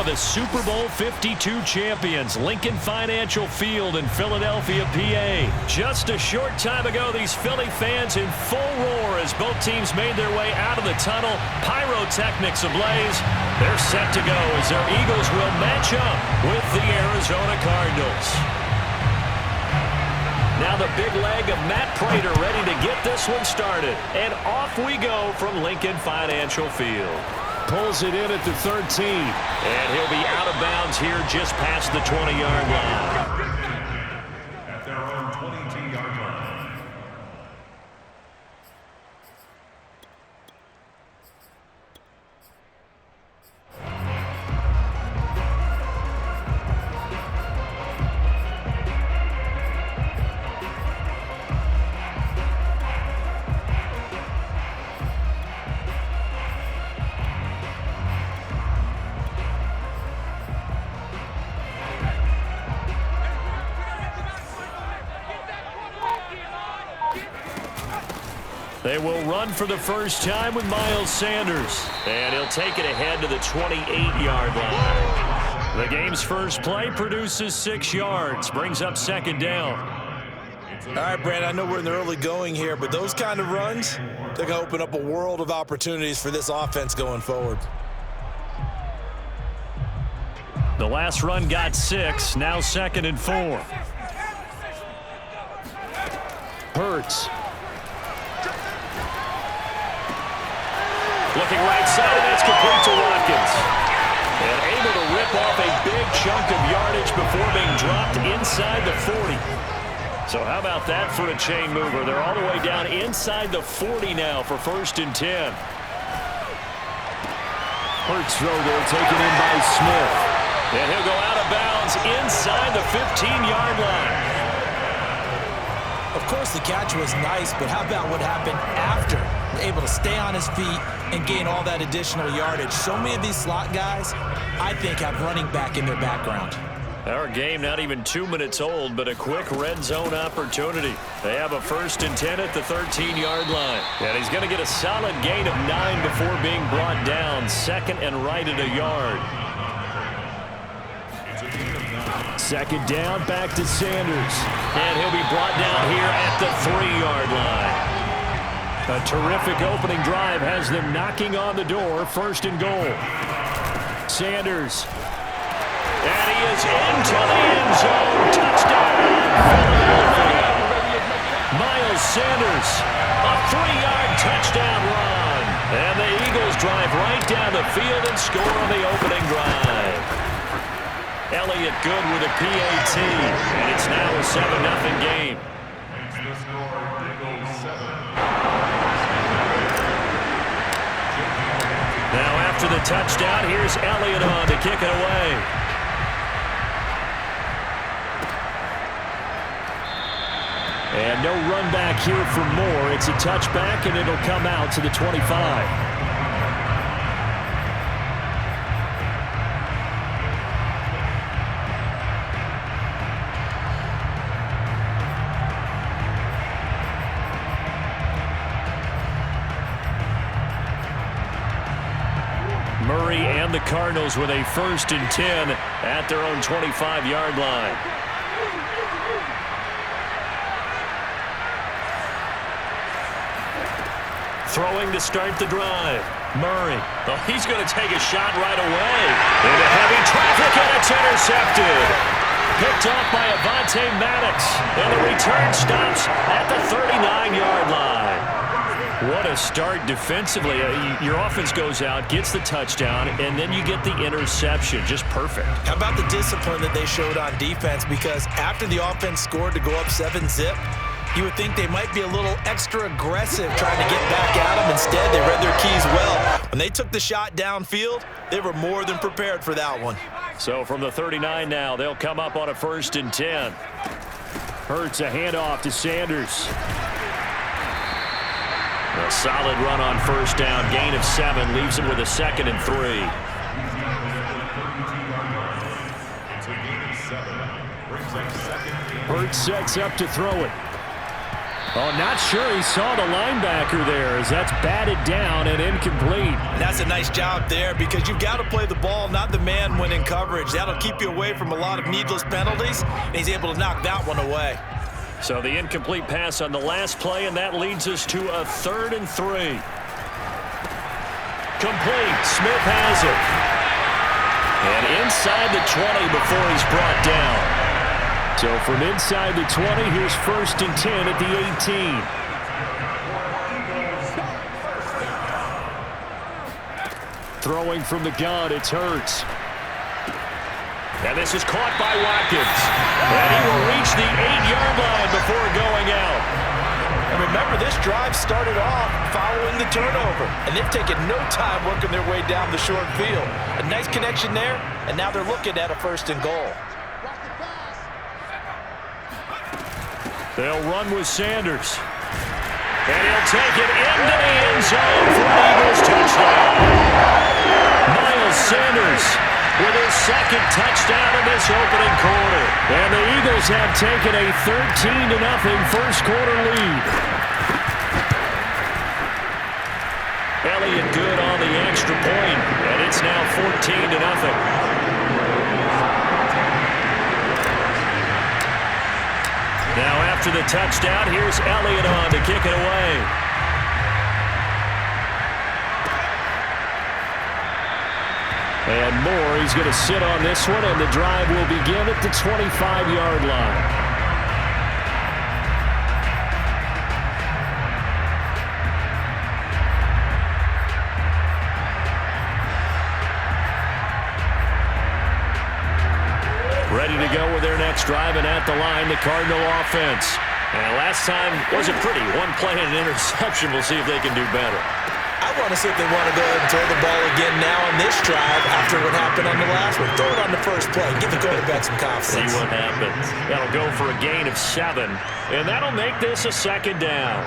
the Super Bowl 52 champions, Lincoln Financial Field in Philadelphia, PA. Just a short time ago, these Philly fans in full roar as both teams made their way out of the tunnel. Pyrotechnics ablaze. They're set to go as their Eagles will match up with the Arizona Cardinals. Now the big leg of Matt Prater ready to get this one started. And off we go from Lincoln Financial Field. Pulls it in at the 13. And he'll be out of bounds here just past the 20-yard line. At their own 22-yard line. They will run for the first time with Miles Sanders. And he'll take it ahead to the 28-yard line. The game's first play produces 6 yards. Brings up second down. All right, Brandon, I know we're in the early going here, but those kind of runs, they're going to open up a world of opportunities for this offense going forward. The last run got 6. Now 2nd and 4. Hurts. Looking right side, and that's complete to Watkins. And able to rip off a big chunk of yardage before being dropped inside the 40. So how about that for a chain mover? They're all the way down inside the 40 now for 1st and 10. Hurts throw there, taken in by Smith. And he'll go out of bounds inside the 15-yard line. Of course, the catch was nice, but how about what happened after? Able to stay on his feet and gain all that additional yardage. So many of these slot guys, I think, have running back in their background. Our game not even 2 minutes old, but a quick red zone opportunity. They have a 1st and 10 at the 13-yard line. And he's going to get a solid gain of 9 before being brought down. 2nd and right at a yard. 2nd down, back to Sanders. And he'll be brought down here at the 3-yard line. A terrific opening drive has them knocking on the door. 1st and goal. Sanders. And he is into the end zone. Touchdown, Philadelphia. Miles Sanders, a 3-yard touchdown run. And the Eagles drive right down the field and score on the opening drive. Elliott good with a PAT. And it's now a 7-0 game. Now after the touchdown, here's Elliott on to kick it away. And no run back here for Moore. It's a touchback, and it'll come out to the 25. Murray and the Cardinals with a 1st and 10 at their own 25-yard line. Throwing to start the drive. Murray. Oh, he's going to take a shot right away. Into heavy traffic, and it's intercepted. Picked off by Avonte Maddox. And the return stops at the 39-yard line. What a start defensively. Your offense goes out, gets the touchdown, and then you get the interception. Just perfect. How about the discipline that they showed on defense? Because after the offense scored to go up 7-zip, you would think they might be a little extra aggressive trying to get back at them. Instead, they read their keys well. When they took the shot downfield, they were more than prepared for that one. So from the 39 now, they'll come up on a 1st and 10. Hurts a handoff to Sanders. A solid run on 1st down. Gain of 7 leaves him with a 2nd and 3. Hurts sets up to throw it. Oh, not sure he saw the linebacker there as that's batted down and incomplete. And that's a nice job there because you've got to play the ball, not the man when in coverage. That'll keep you away from a lot of needless penalties, and he's able to knock that one away. So the incomplete pass on the last play, and that leads us to a 3rd and 3. Complete. Smith has it. And inside the 20 before he's brought down. So from inside the 20, here's 1st and 10 at the 18. Throwing from the gun, it's Hurts. And this is caught by Watkins. And he will reach the 8-yard line before going out. And remember, this drive started off following the turnover. And they've taken no time working their way down the short field. A nice connection there, and now they're looking at a 1st and goal. They'll run with Sanders. And he'll take it into the end zone for an Eagles touchdown. Miles Sanders with his 2nd touchdown in this opening quarter. And the Eagles have taken a 13-0 first quarter lead. Elliott good on the extra point, and it's now 14-0. Now after the touchdown, here's Elliott on to kick it away. And Moore, he's going to sit on this one, and the drive will begin at the 25-yard line. Ready to go with their next drive, and at the line, the Cardinal offense. And last time wasn't pretty. One play and an interception. We'll see if they can do better. I want to see if they want to go ahead and throw the ball again now on this drive after what happened on the last one. Throw it on the first play. Give the quarterback some confidence. See what happens. That'll go for a gain of 7, and that'll make this a 2nd down.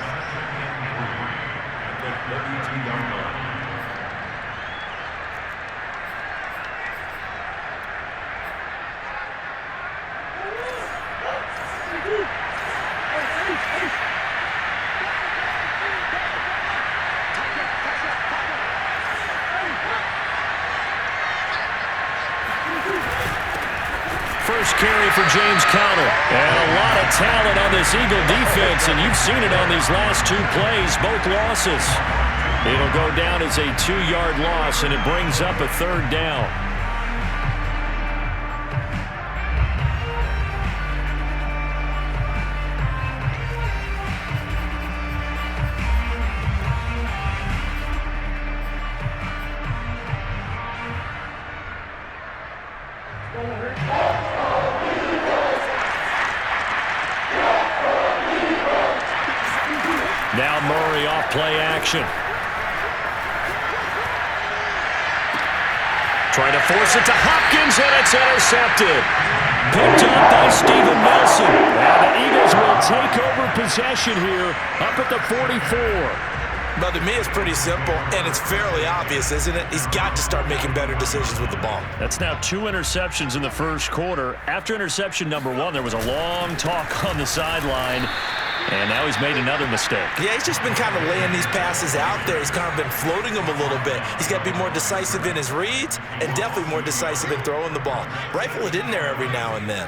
First carry for James Conner. And a lot of talent on this Eagle defense, and you've seen it on these last 2 plays, both losses. It'll go down as a 2-yard loss, and it brings up a 3rd down. Now Murray off play action. Trying to force it to Hopkins, and it's intercepted. Picked up by Steven Nelson. And the Eagles will take over possession here up at the 44. But to me, it's pretty simple, and it's fairly obvious, isn't it? He's got to start making better decisions with the ball. That's now 2 interceptions in the first quarter. After interception number 1, there was a long talk on the sideline. And now he's made another mistake. Yeah, he's just been kind of laying these passes out there. He's kind of been floating them a little bit. He's got to be more decisive in his reads and definitely more decisive in throwing the ball. Rifle it in there every now and then.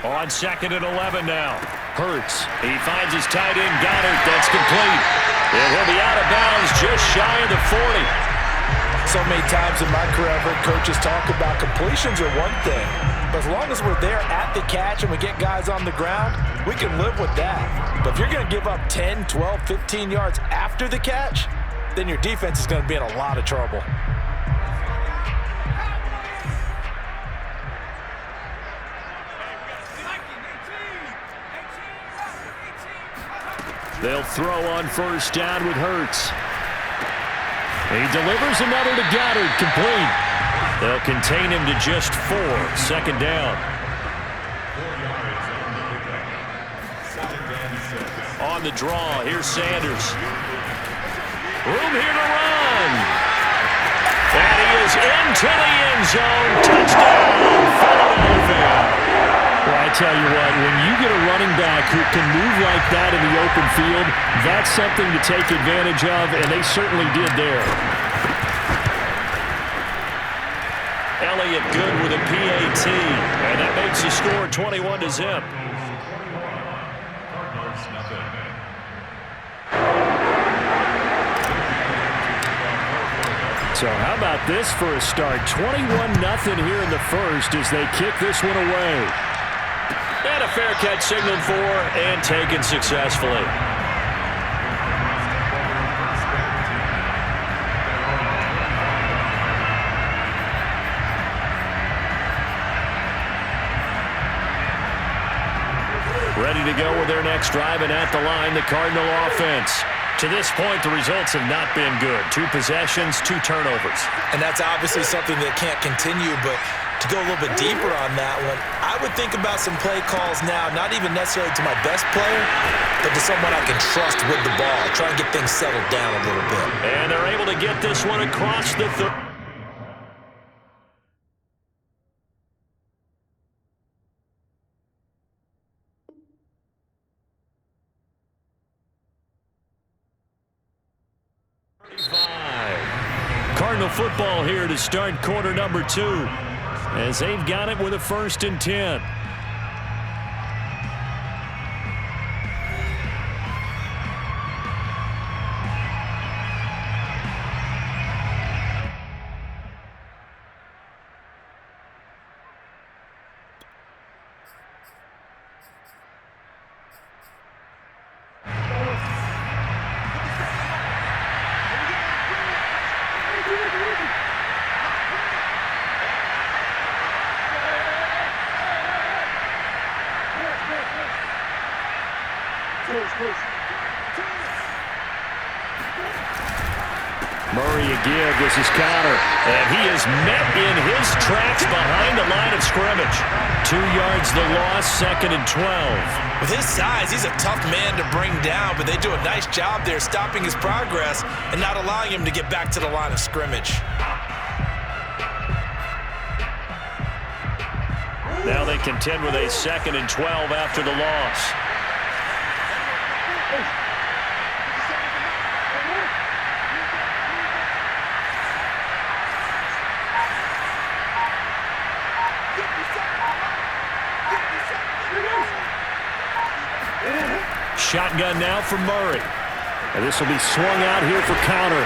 On 2nd and 11 now. Hurts. He finds his tight end, Goddard. That's complete. And he'll be out of bounds just shy of the 40. So many times in my career, I've heard coaches talk about completions are one thing. But as long as we're there at the catch and we get guys on the ground, we can live with that. But if you're going to give up 10, 12, 15 yards after the catch, then your defense is going to be in a lot of trouble. They'll throw on first down with Hurts. He delivers another to Goddard, complete. They'll contain him to just 4. 2nd down. On the draw, here's Sanders. Room here to run. And he is into the end zone. Touchdown, Philadelphia. Well, I tell you what, when you get a running back who can move like that in the open field, that's something to take advantage of, and they certainly did there. Elliott good with a PAT, and that makes the score 21-0. So how about this for a start? 21-0 here in the first as they kick this one away. And a fair catch signaled for and taken successfully. Ready to go with their next drive, and at the line, the Cardinal offense. To this point, the results have not been good. 2 possessions, 2 turnovers. And that's obviously something that can't continue, but to go a little bit deeper on that one, I would think about some play calls now, not even necessarily to my best player, but to someone I can trust with the ball. Try and get things settled down a little bit. And they're able to get this one across the 30. Cardinal football here to start quarter number 2 as they've got it with a 1st and 10. Murray again, this is counter. And he is met in his tracks behind the line of scrimmage. 2 yards the loss, 2nd and 12. With his size, he's a tough man to bring down, but they do a nice job there stopping his progress and not allowing him to get back to the line of scrimmage. Now they contend with a 2nd and 12 after the loss. Shotgun now for Murray. And this will be swung out here for counter.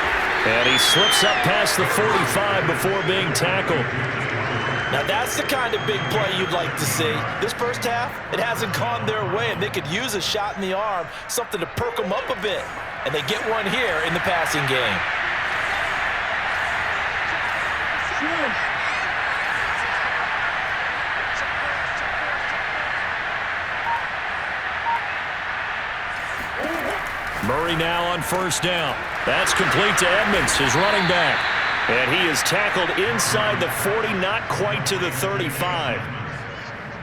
And he slips up past the 45 before being tackled. Now that's the kind of big play you'd like to see. This first half, it hasn't gone their way, and they could use a shot in the arm, something to perk them up a bit. And they get one here in the passing game. Murray now on 1st down. That's complete to Edmonds, his running back. And he is tackled inside the 40, not quite to the 35.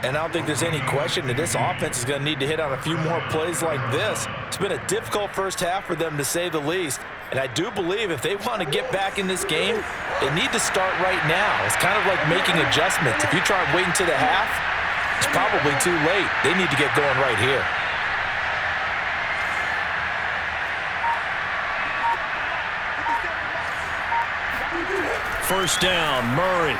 And I don't think there's any question that this offense is going to need to hit on a few more plays like this. It's been a difficult first half for them, to say the least. And I do believe if they want to get back in this game, they need to start right now. It's kind of like making adjustments. If you try waiting to the half, it's probably too late. They need to get going right here. First down, Murray.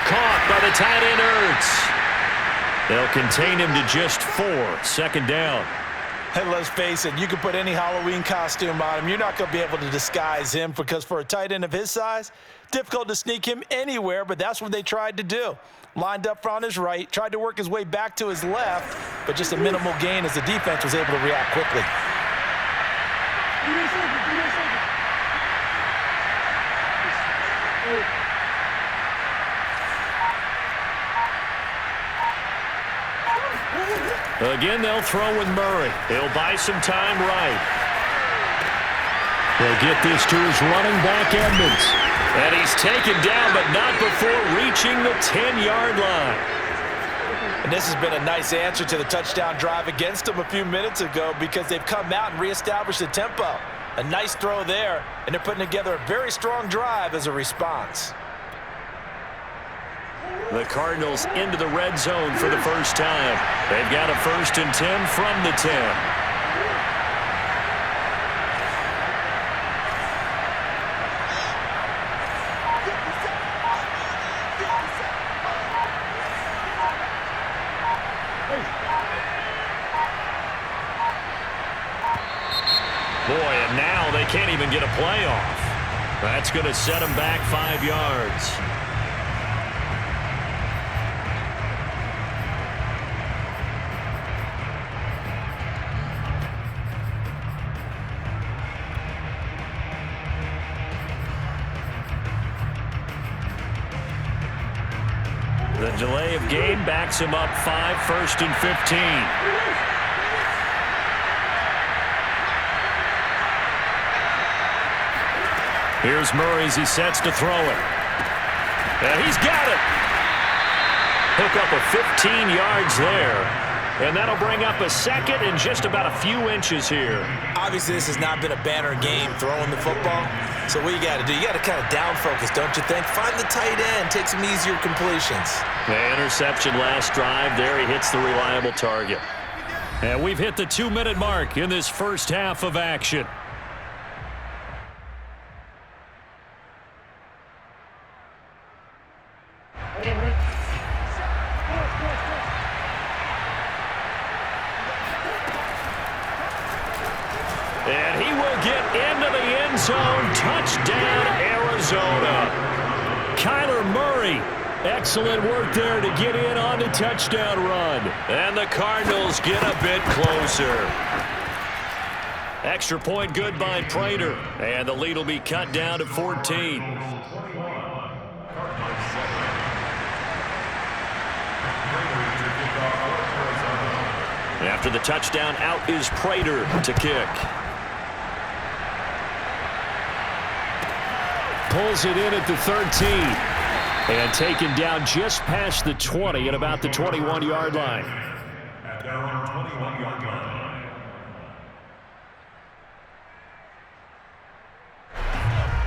Caught by the tight end, Ertz. They'll contain him to just 4. 2nd down. Hey, let's face it, you can put any Halloween costume on him. You're not going to be able to disguise him because for a tight end of his size, difficult to sneak him anywhere, but that's what they tried to do. Lined up on his right, tried to work his way back to his left, but just a minimal gain as the defense was able to react quickly. Again, they'll throw with Murray. He'll buy some time right. They'll get this to his running back, Edmonds. And he's taken down, but not before reaching the 10-yard line. And this has been a nice answer to the touchdown drive against them a few minutes ago because they've come out and reestablished the tempo. A nice throw there, and they're putting together a very strong drive as a response. The Cardinals into the red zone for the first time. They've got a 1st and 10 from the 10. Boy, and now they can't even get a play off. That's going to set them back 5 yards. The delay of game backs him up 5, 1st and 15. Here's Murray as he sets to throw it. And he's got it. Hook up a 15 yards there. And that'll bring up a 2nd and just about a few inches here. Obviously, this has not been a banner game throwing the football. So what you got to do, you got to kind of down focus, don't you think? Find the tight end, take some easier completions. The interception last drive there. He hits the reliable target. And we've hit the 2-minute mark in this first half of action. And he will get into the end zone. Touchdown, Arizona. Kyler Murray, excellent work there to get in on the touchdown run. And the Cardinals get a bit closer. Extra point good by Prater. And the lead will be cut down to 14. After the touchdown, out is Prater to kick. Pulls it in at the 13. And taken down just past the 20 at about the 21-yard line. At their own 21-yard line.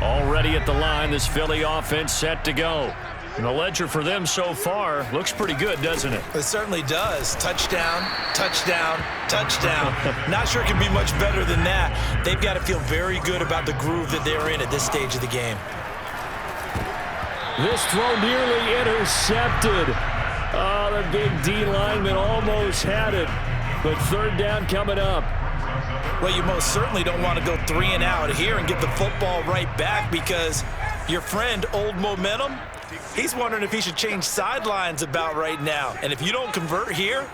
Already at the line, this Philly offense set to go. And the ledger for them so far looks pretty good, doesn't it? It certainly does. Touchdown, touchdown, touchdown. Not sure it can be much better than that. They've got to feel very good about the groove that they're in at this stage of the game. This throw nearly intercepted. Oh, the big D lineman almost had it. But 3rd down coming up. Well, you most certainly don't want to go 3 and out here and get the football right back because your friend, Old Momentum, he's wondering if he should change sidelines about right now. And if you don't convert here,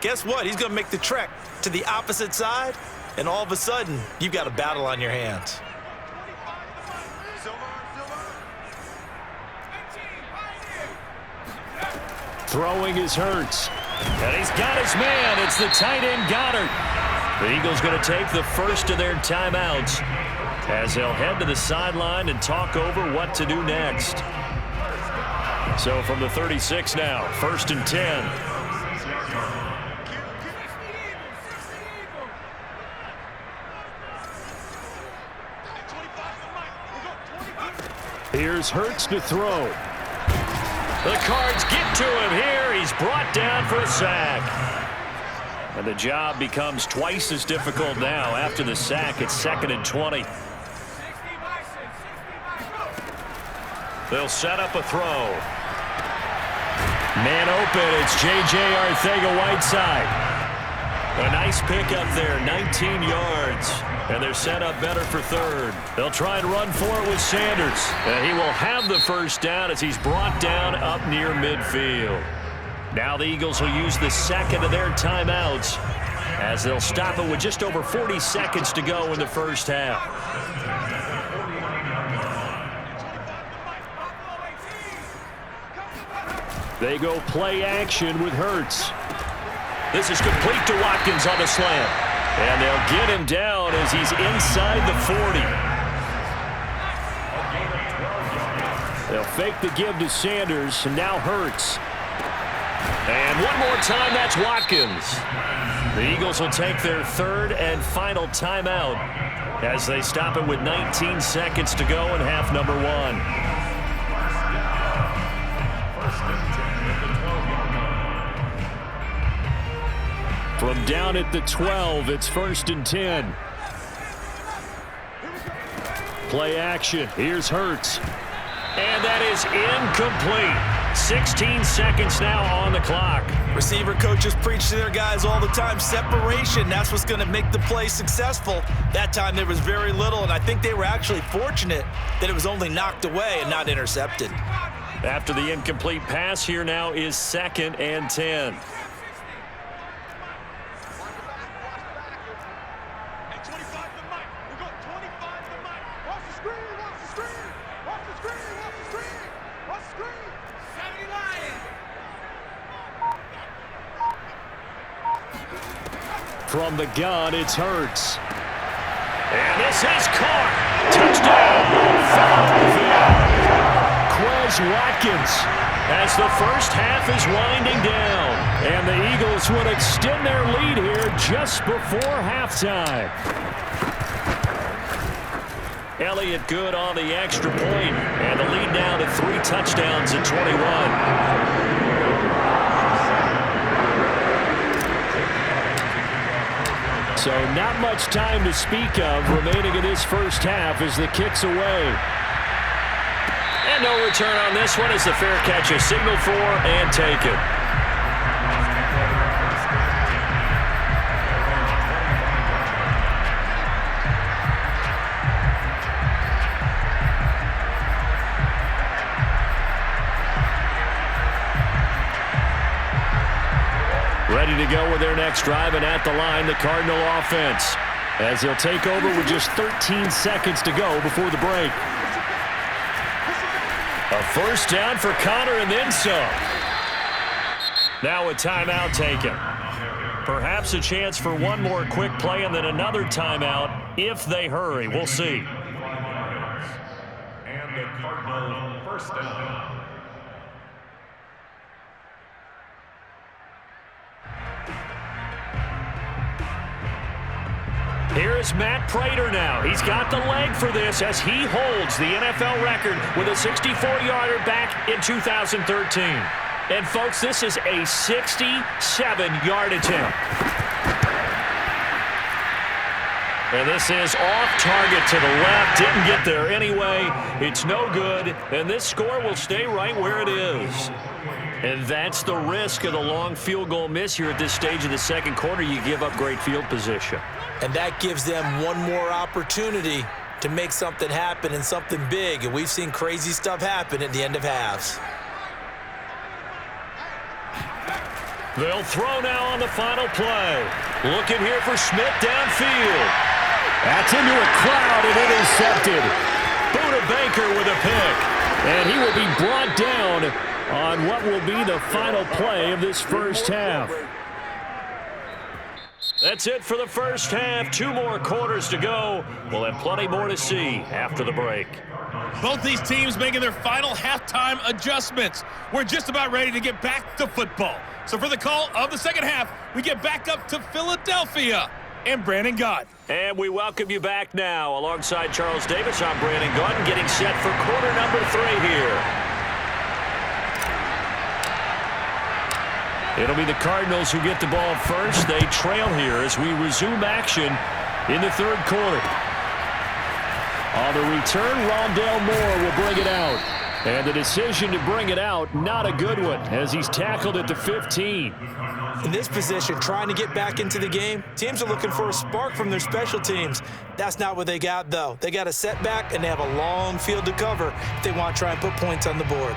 guess what? He's going to make the trek to the opposite side, and all of a sudden, you've got a battle on your hands. Throwing is Hurts. And he's got his man. It's the tight end Goddard. The Eagles going to take the first of their timeouts as they'll head to the sideline and talk over what to do next. So from the 36 now, 1st and 10. Here's Hurts to throw. The Cards get to him here. He's brought down for a sack. And the job becomes twice as difficult now after the sack. It's 2nd and 20. They'll set up a throw. Man open, it's J.J. Arcega-Whiteside. A nice pickup there, 19 yards. And they're set up better for 3rd. They'll try and run for it with Sanders. And he will have the first down as he's brought down up near midfield. Now the Eagles will use the 2nd of their timeouts as they'll stop it with just over 40 seconds to go in the first half. They go play action with Hurts. This is complete to Watkins on the slant. And they'll get him down as he's inside the 40. They'll fake the give to Sanders, and now Hurts. And one more time, that's Watkins. The Eagles will take their 3rd and final timeout as they stop it with 19 seconds to go in half number 1. From down at the 12, it's 1st and 10. Play action. Here's Hurts. And that is incomplete. 16 seconds now on the clock. Receiver coaches preach to their guys all the time. Separation, that's what's going to make the play successful. That time there was very little, and I think they were actually fortunate that it was only knocked away and not intercepted. After the incomplete pass, here now is 2nd and 10. From the gun, it's Hurts. And this is caught. Touchdown. Quez Watkins as the first half is winding down. And the Eagles would extend their lead here just before halftime. Elliott good on the extra point. And the lead now to 3 touchdowns at 21. So not much time to speak of remaining in this first half as the kick's away. And no return on this one as the fair catch is signaled for and taken. Ready to go with their next drive, and at the line, the Cardinal offense, as they'll take over with just 13 seconds to go before the break. A first down for Connor and then some. Now a timeout taken. Perhaps a chance for one more quick play and then another timeout if they hurry. We'll see. And the Cardinal first down. Here is Matt Prater now. He's got the leg for this as he holds the NFL record with a 64-yarder back in 2013. And, folks, this is a 67-yard attempt. And this is off target to the left. Didn't get there anyway. It's no good. And this score will stay right where it is. And that's the risk of the long field goal miss here at this stage of the second quarter. You give up great field position. And that gives them one more opportunity to make something happen and something big. And we've seen crazy stuff happen at the end of halves. They'll throw now on the final play. Looking here for Smith downfield. That's into a crowd and intercepted. Buda Baker with a pick. And he will be brought down on what will be the final play of this first half. That's it for the first half. 2 more quarters to go. We'll have plenty more to see after the break. Both these teams making their final halftime adjustments. We're just about ready to get back to football. So for the call of the second half, we get back up to Philadelphia and Brandon Gott. And we welcome you back now. Alongside Charles Davis, I'm Brandon Gott, getting set for quarter number 3 here. It'll be the Cardinals who get the ball first. They trail here as we resume action in the third quarter. On the return, Rondale Moore will bring it out. And the decision to bring it out, not a good one, as he's tackled at the 15. In this position, trying to get back into the game, teams are looking for a spark from their special teams. That's not what they got, though. They got a setback, and they have a long field to cover if they want to try and put points on the board.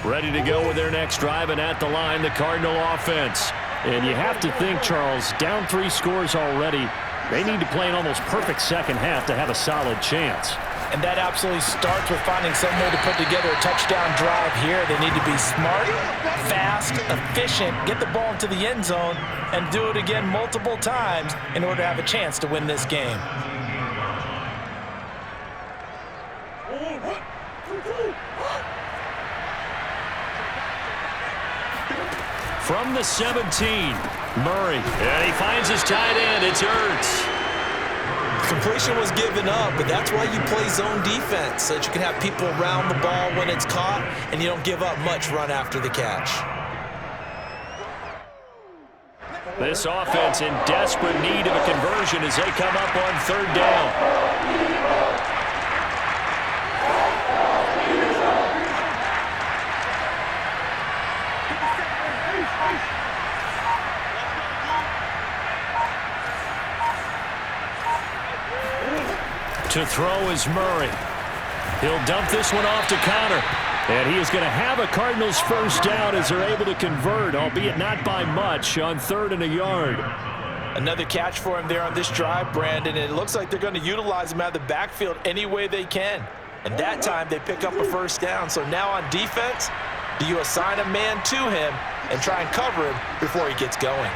Ready to go with their next drive, and at the line, the Cardinal offense. And you have to think, Charles, down 3 scores already. They need to play an almost perfect second half to have a solid chance. And that absolutely starts with finding some way to put together a touchdown drive here. They need to be smart, fast, efficient, get the ball into the end zone, and do it again multiple times in order to have a chance to win this game. From the 17, Murray. And he finds his tight end. It's Ertz. Completion was given up, but that's why you play zone defense, so that you can have people around the ball when it's caught, and you don't give up much run after the catch. This offense in desperate need of a conversion as they come up on third down. To throw is Murray. He'll dump this one off to Connor. And he is going to have a Cardinals first down as they're able to convert, albeit not by much, on 3rd and a yard. Another catch for him there on this drive, Brandon, and it looks like they're going to utilize him out of the backfield any way they can. And that time they pick up a first down. So now on defense, do you assign a man to him and try and cover him before he gets going?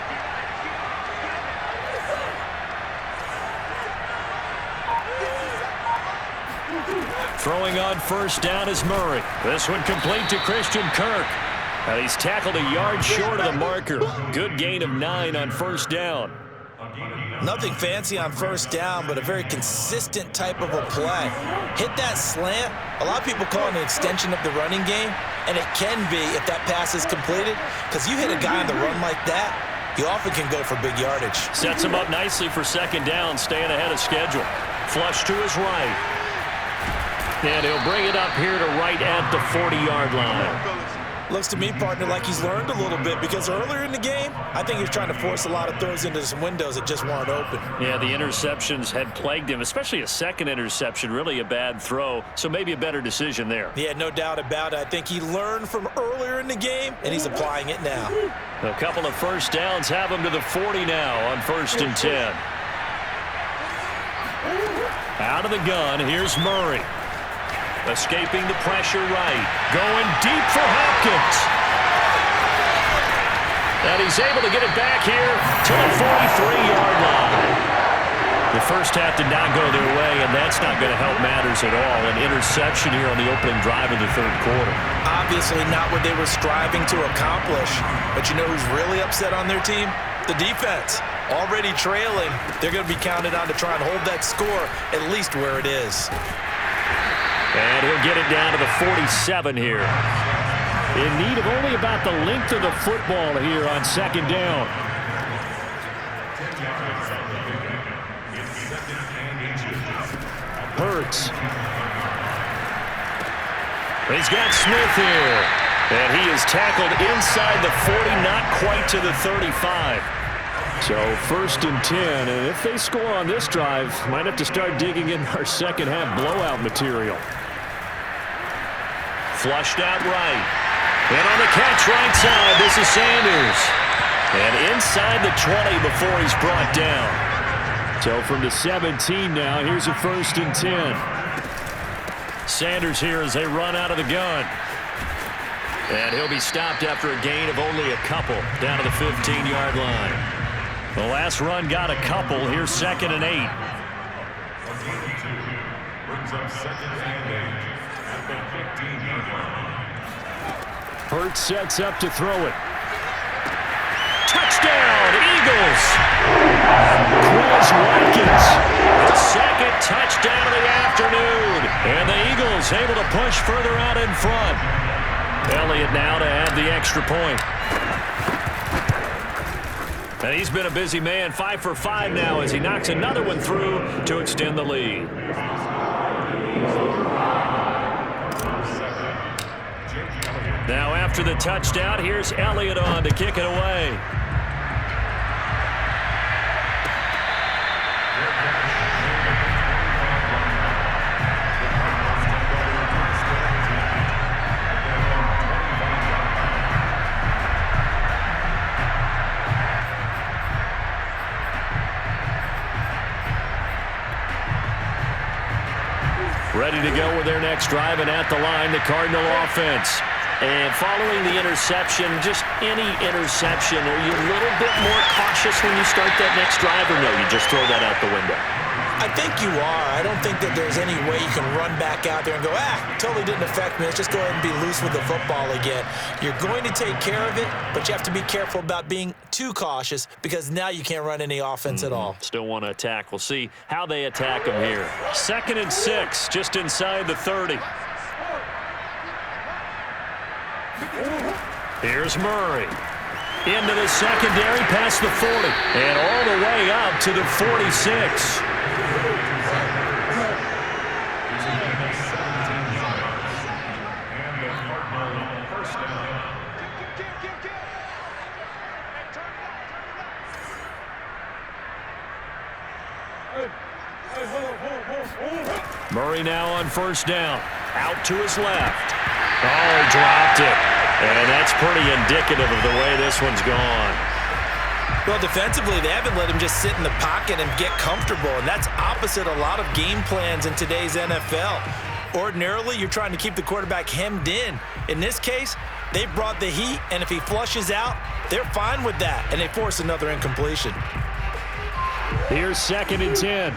Throwing on first down is Murray. This one complete to Christian Kirk. And he's tackled a yard short of the marker. Good gain of 9 on first down. Nothing fancy on first down, but a very consistent type of a play. Hit that slant. A lot of people call it an extension of the running game, and it can be if that pass is completed, because you hit a guy on the run like that, you often can go for big yardage. Sets him up nicely for second down, staying ahead of schedule. Flush to his right. And he'll bring it up here to right at the 40-yard line. Looks to me, partner, like he's learned a little bit, because earlier in the game, I think he was trying to force a lot of throws into some windows that just weren't open. Yeah, the interceptions had plagued him, especially a second interception, really a bad throw, so maybe a better decision there. Yeah, no doubt about it. I think he learned from earlier in the game, and he's applying it now. A couple of first downs have him to the 40 now on 1st and 10. Out of the gun, here's Murray. Escaping the pressure right. Going deep for Hopkins. And he's able to get it back here to the 43-yard line. The first half did not go their way, and that's not going to help matters at all. An interception here on the opening drive of the 3rd quarter. Obviously not what they were striving to accomplish. But you know who's really upset on their team? The defense. Already trailing. They're going to be counted on to try and hold that score at least where it is. And he'll get it down to the 47 here. In need of only about the length of the football here on second down. Hurts. He's got Smith here. And he is tackled inside the 40, not quite to the 35. So 1st and 10, and if they score on this drive, might have to start digging in our second half blowout material. Flushed out right. And on the catch right side, this is Sanders. And inside the 20 before he's brought down. So from the 17 now, here's a 1st and 10. Sanders here as they run out of the gun. And he'll be stopped after a gain of only a couple down to the 15-yard line. The last run got a couple. Here's 2nd and 8. Brings up 2nd and 8 at the 15-yard line. Hurts sets up to throw it. Touchdown, Eagles! Chris Watkins, the 2nd touchdown of the afternoon. And the Eagles able to push further out in front. Elliott now to add the extra point. And he's been a busy man, 5 for 5 now as he knocks another one through to extend the lead. Now after the touchdown, here's Elliott on to kick it away. Ready to go with their next drive, and at the line, the Cardinal offense. And following the interception, just any interception, are you a little bit more cautious when you start that next drive, or no, you just throw that out the window? I think you are. I don't think that there's any way you can run back out there and go, totally didn't affect me. Let's just go ahead and be loose with the football again. You're going to take care of it, but you have to be careful about being too cautious because now you can't run any offense at all. Still want to attack. We'll see how they attack him here. 2nd and 6, just inside the 30. Here's Murray. Into the secondary, past the 40, and all the way up to the 46. Murray now on 1st down. Out to his left. Oh, he dropped it. And that's pretty indicative of the way this one's gone. Well, defensively, they haven't let him just sit in the pocket and get comfortable, and that's opposite a lot of game plans in today's NFL. Ordinarily, you're trying to keep the quarterback hemmed in. In this case, they brought the heat, and if he flushes out, they're fine with that, and they force another incompletion. Here's 2nd and 10.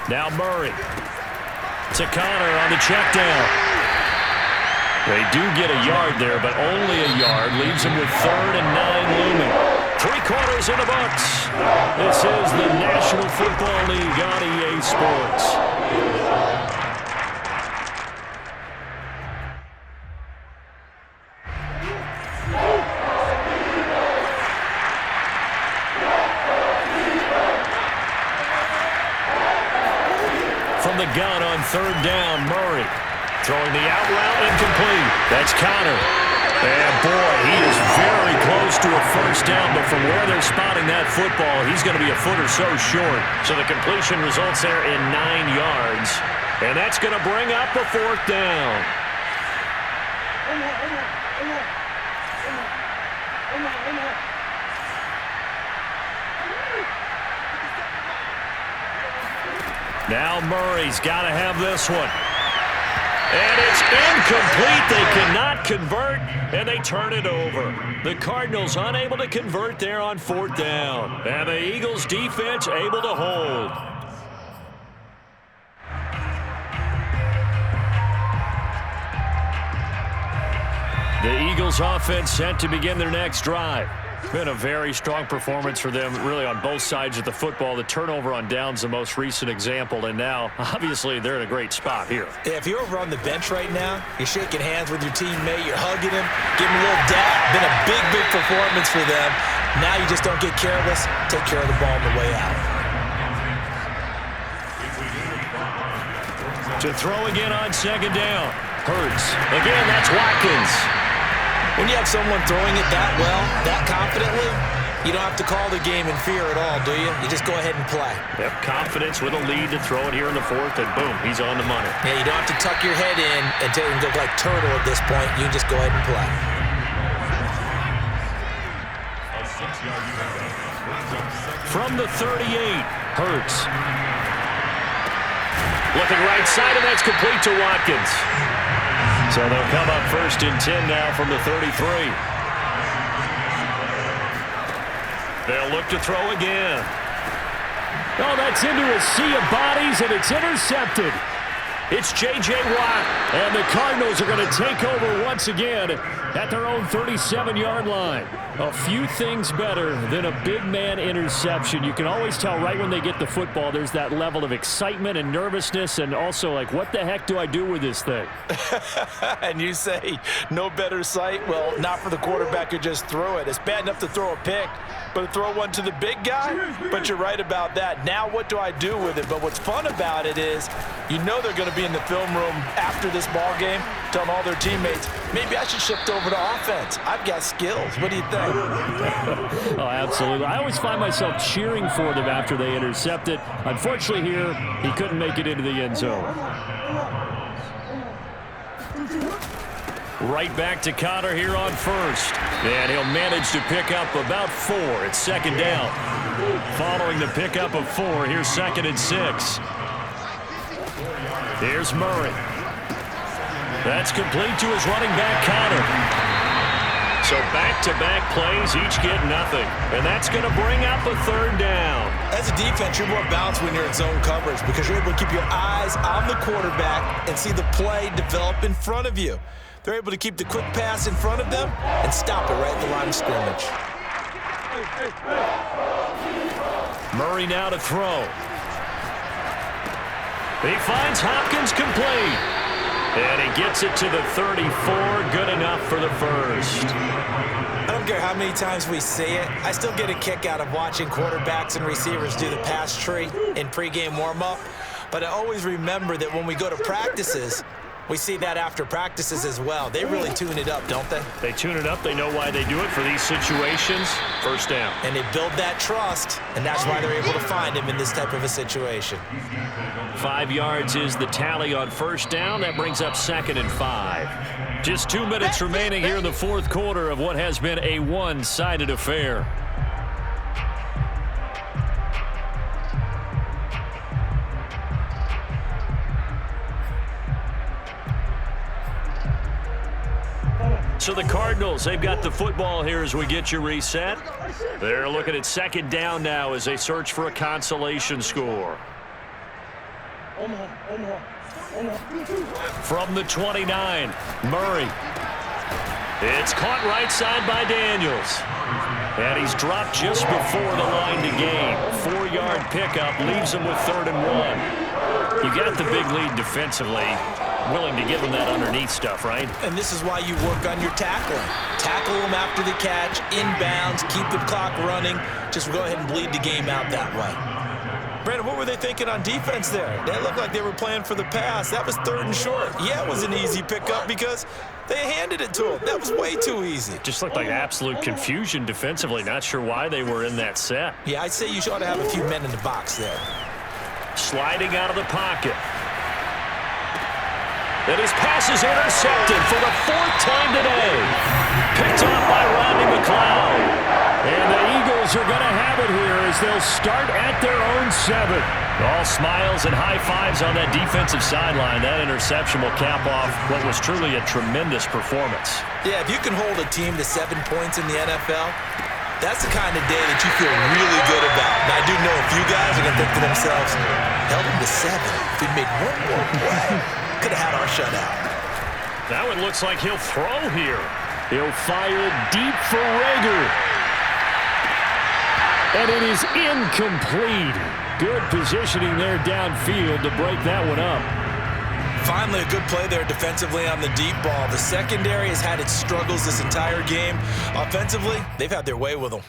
Now Murray. To Connor on the check down. They do get a yard there, but only a yard. Leaves them with 3rd and 9 looming. 3/4 in the books. This is the National Football League on EA Sports. From the gun on 3rd down, Murray. Throwing the out route incomplete. That's Connor. And boy, he is very close to a 1st down, but from where they're spotting that football, he's going to be a foot or so short. So the completion results there in 9 yards. And that's going to bring up a 4th down. Now Murray's got to have this one. And it's incomplete. They cannot convert, and they turn it over. The Cardinals unable to convert there on 4th down. And the Eagles defense able to hold. The Eagles offense set to begin their next drive. Been a very strong performance for them, really, on both sides of the football. The turnover on downs, the most recent example, and now, obviously, they're in a great spot here. Yeah, if you're over on the bench right now, you're shaking hands with your teammate, you're hugging him, giving him a little dap. Been a big, big performance for them. Now you just don't get careless. Take care of the ball on the way out. To throw again on 2nd down. Hurts. Again, that's Watkins. When you have someone throwing it that well, that confidently, you don't have to call the game in fear at all, do you? You just go ahead and play. Yep, confidence with a lead to throw it here in the 4th, and boom, he's on the money. Yeah, you don't have to tuck your head in and go like turtle at this point. You can just go ahead and play. From the 38, Hurts. Looking right side, and that's complete to Watkins. So they'll come up 1st and 10 now from the 33. They'll look to throw again. Oh, that's into a sea of bodies, and it's intercepted. It's J.J. Watt. And the Cardinals are going to take over once again at their own 37-yard line. A few things better than a big man interception. You can always tell right when they get the football, there's that level of excitement and nervousness, and also like, what the heck do I do with this thing? And you say, no better sight? Well, not for the quarterback who just threw it. It's bad enough to throw a pick, but to throw one to the big guy? But you're right about that. Now what do I do with it? But what's fun about it is, you know they're going to be in the film room after this ball game, telling all their teammates, maybe I should shift over to offense. I've got skills. What do you think? Oh, absolutely. I always find myself cheering for them after they intercept it. Unfortunately here, he couldn't make it into the end zone. Right back to Connor here on 1st. And he'll manage to pick up about 4. It's 2nd down. Following the pickup of 4, here's 2nd and 6. Here's Murray. That's complete to his running back, Connor. So back-to-back plays, each get nothing. And that's going to bring up a third down. As a defense, you're more balanced when you're in zone coverage because you're able to keep your eyes on the quarterback and see the play develop in front of you. They're able to keep the quick pass in front of them and stop it right at the line of scrimmage. Murray now to throw. He finds Hopkins complete. And he gets it to the 34. Good enough for the first. I don't care how many times we say it. I still get a kick out of watching quarterbacks and receivers do the pass tree in pregame warm-up. But I always remember that when we go to practices, we see that after practices as well. They really tune it up, don't they? They tune it up. They know why they do it for these situations. First down. And they build that trust, and that's why they're able to find him in this type of a situation. 5 yards is the tally on first down. That brings up 2nd and 5. Just 2 minutes remaining here in the fourth quarter of what has been a one-sided affair. So the Cardinals, they've got the football here as we get you reset. They're looking at 2nd down now as they search for a consolation score. From the 29, Murray. It's caught right side by Daniels. And he's dropped just before the line to gain. 4-yard pickup leaves him with 3rd and 1. You got the big lead defensively. Willing to give him that underneath stuff, right? And this is why you work on your tackling. Tackle them after the catch, inbounds, keep the clock running. Just go ahead and bleed the game out that way. Brandon, what were they thinking on defense there? They looked like they were playing for the pass. That was 3rd and short. Yeah, it was an easy pickup because they handed it to him. That was way too easy. Just looked like absolute confusion defensively. Not sure why they were in that set. Yeah, I'd say you ought to have a few men in the box there. Sliding out of the pocket. And his pass is intercepted for the 4th time today. Picked off by Rodney McLeod. And the Eagles are going to have it here as they'll start at their own 7. All smiles and high fives on that defensive sideline. That interception will cap off what was truly a tremendous performance. Yeah, if you can hold a team to 7 points in the NFL, that's the kind of day that you feel really good about. And I do know a few guys are going to think to themselves, held him to 7. If we made one more play, could have had our shutout. Now it looks like he'll throw here. He'll fire deep for Rager. And it is incomplete. Good positioning there downfield to break that one up. Finally, a good play there defensively on the deep ball. The secondary has had its struggles this entire game. Offensively, they've had their way with them.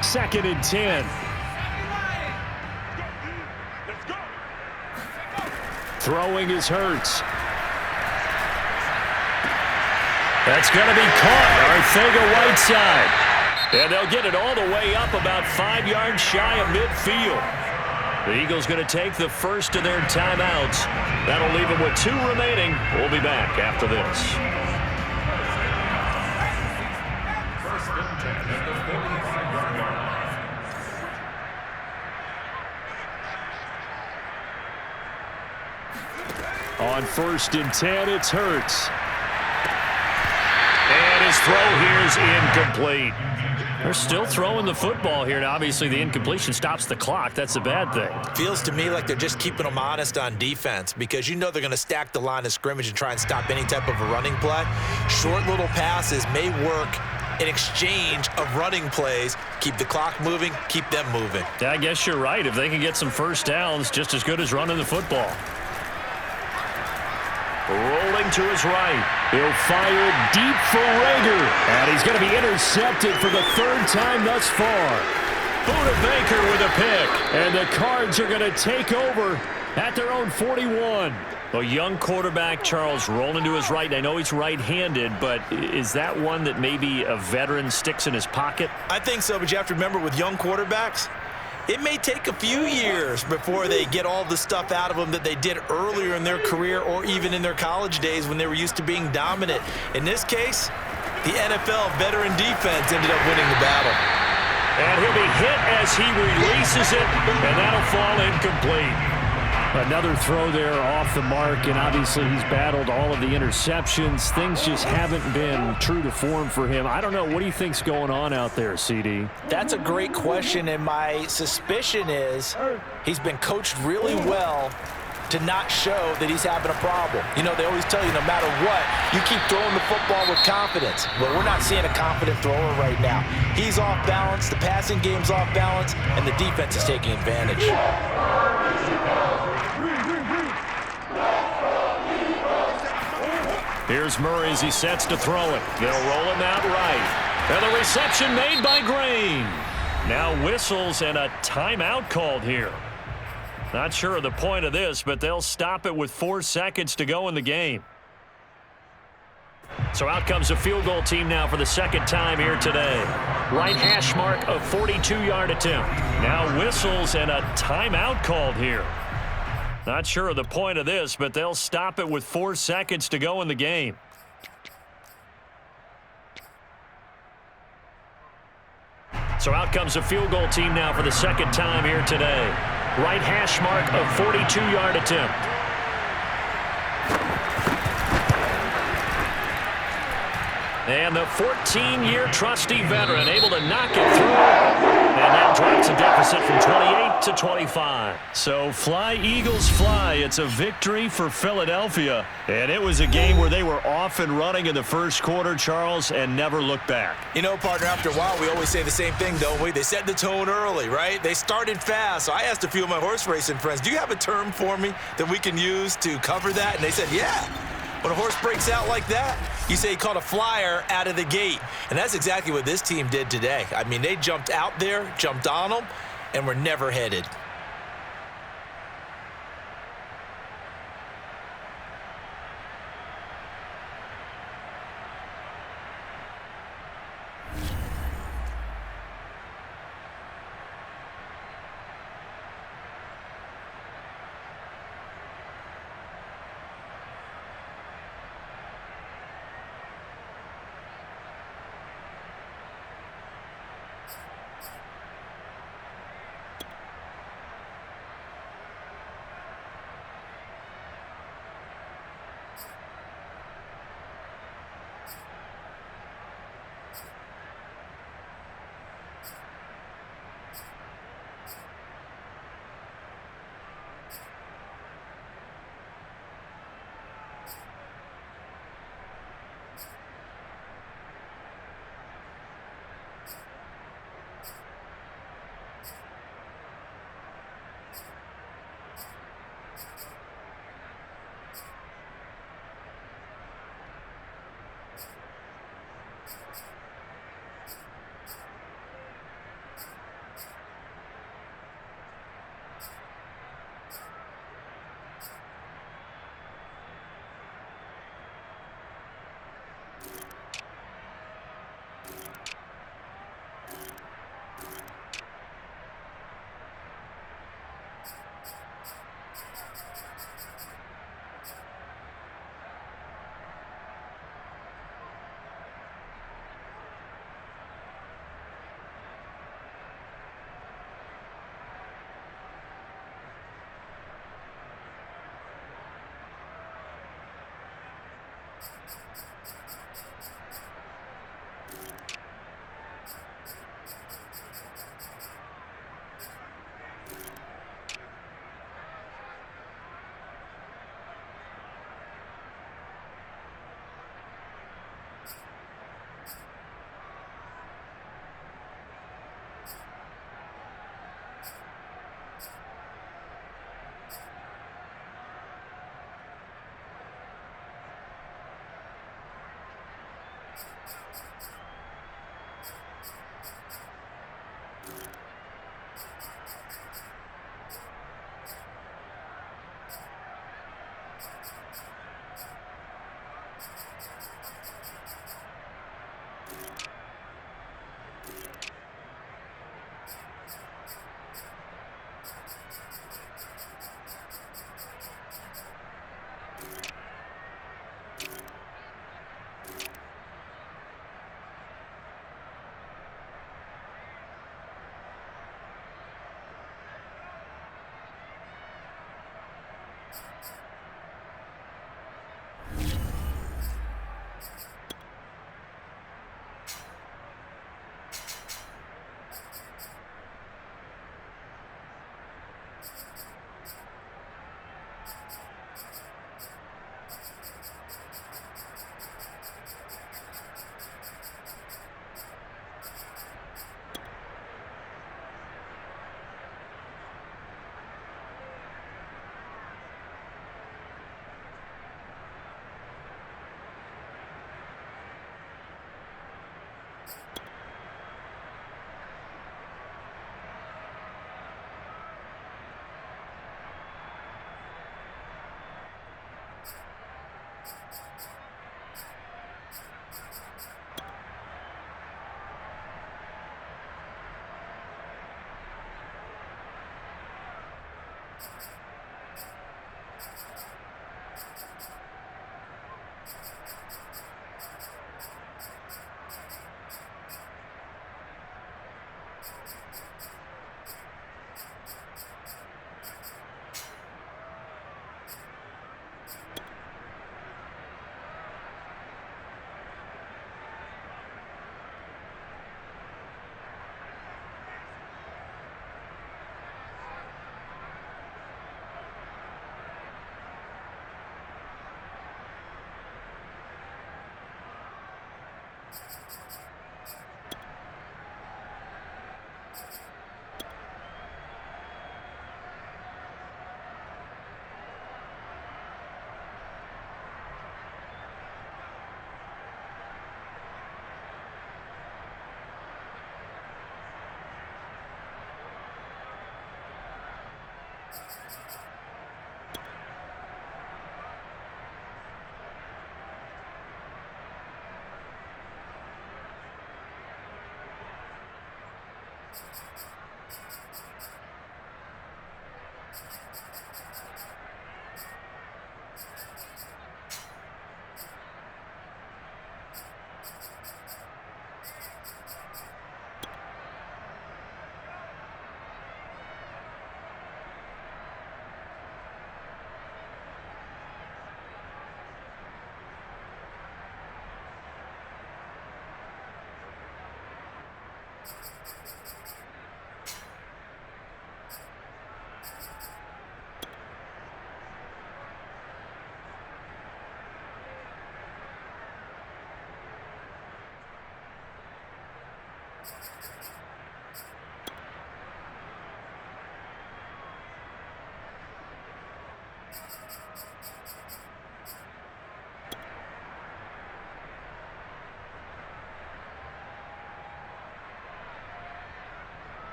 2nd and 10. Throwing is Hurts. That's going to be caught. Arcega-Whiteside. And they'll get it all the way up about 5 yards shy of midfield. The Eagles going to take the first of their timeouts. That'll leave them with 2 remaining. We'll be back after this. First and 10 at the 45-yard line. On 1st and 10, it's Hurts. And his throw here is incomplete. They're still throwing the football here, and obviously the incompletion stops the clock. That's a bad thing. Feels to me like they're just keeping them honest on defense because you know they're going to stack the line of scrimmage and try and stop any type of a running play. Short little passes may work in exchange of running plays. Keep the clock moving, keep them moving. Yeah, I guess you're right. If they can get some first downs, just as good as running the football. Rolling to his right. He'll fire deep for Rager. And he's going to be intercepted for the 3rd time thus far. Buda Baker with a pick. And the Cards are going to take over at their own 41. A young quarterback, Charles, rolling to his right. I know he's right-handed, but is that one that maybe a veteran sticks in his pocket? I think so, but you have to remember with young quarterbacks, it may take a few years before they get all the stuff out of them that they did earlier in their career or even in their college days when they were used to being dominant. In this case, the NFL veteran defense ended up winning the battle. And he'll be hit as he releases it, and that'll fall incomplete. Another throw there off the mark, and obviously he's battled all of the interceptions. Things just haven't been true to form for him. I don't know. What do you think's going on out there, CD? That's a great question, and my suspicion is he's been coached really well to not show that he's having a problem. You know, they always tell you no matter what, you keep throwing the football with confidence. But we're not seeing a confident thrower right now. He's off balance, the passing game's off balance, and the defense is taking advantage. Here's Murray as he sets to throw it. They'll roll him out right. And the reception made by Green. Now whistles and a timeout called here. Not sure of the point of this, but they'll stop it with 4 seconds to go in the game. So out comes a field goal team now for the second time here today. Right hash mark, a 42-yard attempt. Now whistles and a timeout called here. Not sure of the point of this, but they'll stop it with 4 seconds to go in the game. So out comes a field goal team now for the second time here today. Right hash mark, a 42-yard attempt. And the 14-year trusty veteran able to knock it through. And that drops a deficit from 28 to 25. So fly, Eagles, fly. It's a victory for Philadelphia. And it was a game where they were off and running in the first quarter, Charles, and never looked back. You know, partner, after a while, we always say the same thing, don't we? They set the tone early, right? They started fast. So I asked a few of my horse racing friends, do you have a term for me that we can use to cover that? And they said, yeah. When a horse breaks out like that, you say he caught a flyer out of the gate. And that's exactly what this team did today. I mean, they jumped out there, jumped on them, and were never headed.